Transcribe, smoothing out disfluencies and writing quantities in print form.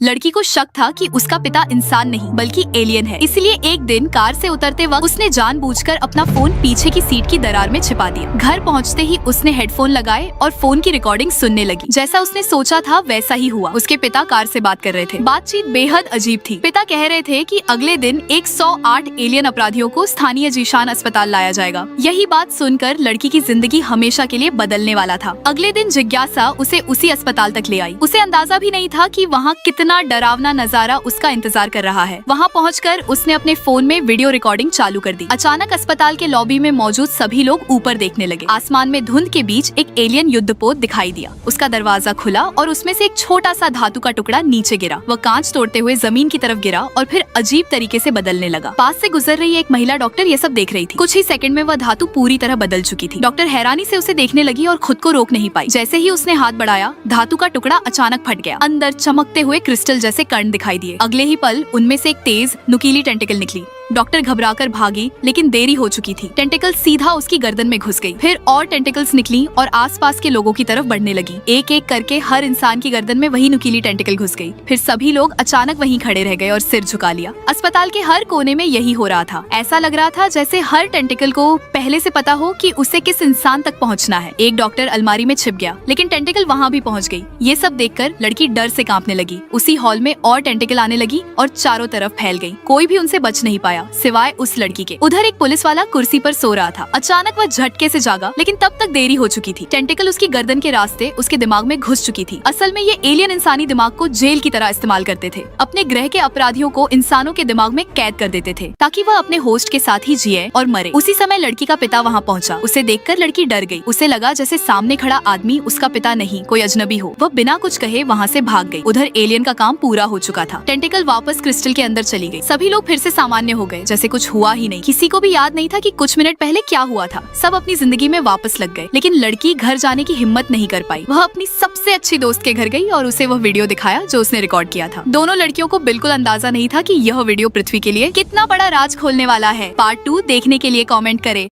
लड़की को शक था कि उसका पिता इंसान नहीं बल्कि एलियन है, इसलिए एक दिन कार से उतरते वक्त उसने जानबूझकर अपना फोन पीछे की सीट की दरार में छिपा दिया। घर पहुंचते ही उसने हेडफोन लगाए और फोन की रिकॉर्डिंग सुनने लगी। जैसा उसने सोचा था वैसा ही हुआ। उसके पिता कार से बात कर रहे थे। बातचीत बेहद अजीब थी। पिता कह रहे थे कि अगले दिन 108 एलियन अपराधियों को स्थानीय जीशान अस्पताल लाया जाएगा। यही बात सुनकर लड़की की जिंदगी हमेशा के लिए बदलने वाला था। अगले दिन जिज्ञासा उसे उसी अस्पताल तक ले आई। उसे अंदाजा भी नहीं था कि वहाँ कितना डरावना नजारा उसका इंतजार कर रहा है। वहाँ पहुंचकर उसने अपने फोन में वीडियो रिकॉर्डिंग चालू कर दी। अचानक अस्पताल के लॉबी में मौजूद सभी लोग ऊपर देखने लगे। आसमान में धुंध के बीच एक एलियन युद्धपोत दिखाई दिया। उसका दरवाजा खुला और उसमें से एक छोटा सा धातु का टुकड़ा नीचे गिरा। वह कांच तोड़ते हुए जमीन की तरफ गिरा और फिर अजीब तरीके से बदलने लगा। पास से गुजर रही एक महिला डॉक्टर ये सब देख रही थी। कुछ ही सेकंड में वह धातु पूरी तरह बदल चुकी थी। डॉक्टर हैरानी से उसे देखने लगी और खुद को रोक नहीं पाई। जैसे ही उसने हाथ बढ़ाया, धातु का टुकड़ा अचानक फट गया। अंदर चमकते हुए क्रिस्टल जैसे कण दिखाई दिए। अगले ही पल उनमें से एक तेज नुकीली टेंटिकल निकली। डॉक्टर घबराकर भागी, लेकिन देरी हो चुकी थी। टेंटिकल सीधा उसकी गर्दन में घुस गई। फिर और टेंटिकल्स निकली और आसपास के लोगों की तरफ बढ़ने लगी। एक एक करके हर इंसान की गर्दन में वही नुकीली टेंटिकल घुस गई। फिर सभी लोग अचानक वहीं खड़े रह गए और सिर झुका लिया। अस्पताल के हर कोने में यही हो रहा था। ऐसा लग रहा था जैसे हर टेंटिकल को पहले से पता हो कि उसे किस इंसान तक पहुँचना है। एक डॉक्टर अलमारी में छिप गया, लेकिन टेंटिकल वहाँ भी पहुँच गई। ये सब देखकर लड़की डर से कांपने लगी। उसी हॉल में और टेंटिकल आने लगी और चारों तरफ फैल गई। कोई भी उनसे बच नहीं पाया सिवाय उस लड़की के। उधर एक पुलिस वाला कुर्सी पर सो रहा था। अचानक वह झटके से जागा, लेकिन तब तक देरी हो चुकी थी। टेंटिकल उसकी गर्दन के रास्ते उसके दिमाग में घुस चुकी थी। असल में ये एलियन इंसानी दिमाग को जेल की तरह इस्तेमाल करते थे। अपने ग्रह के अपराधियों को इंसानों के दिमाग में कैद कर देते थे ताकि वह अपने होस्ट के साथ ही जिए और मरे। उसी समय लड़की का पिता वहाँ पहुँचा। उसे देखकर लड़की डर गई। उसे लगा जैसे सामने खड़ा आदमी उसका पिता नहीं, कोई अजनबी हो। वह बिना कुछ कहे वहाँ से भाग गई। उधर एलियन का काम पूरा हो चुका था। टेंटिकल वापस क्रिस्टल के अंदर चली गई। सभी लोग फिर से सामान्य हो गए, जैसे कुछ हुआ ही नहीं। किसी को भी याद नहीं था कि कुछ मिनट पहले क्या हुआ था। सब अपनी जिंदगी में वापस लग गए, लेकिन लड़की घर जाने की हिम्मत नहीं कर पाई। वह अपनी सबसे अच्छी दोस्त के घर गई और उसे वह वीडियो दिखाया जो उसने रिकॉर्ड किया था। दोनों लड़कियों को बिल्कुल अंदाजा नहीं था कि यह वीडियो पृथ्वी के लिए कितना बड़ा राज खोलने वाला है। पार्ट 2 देखने के लिए कमेंट करें।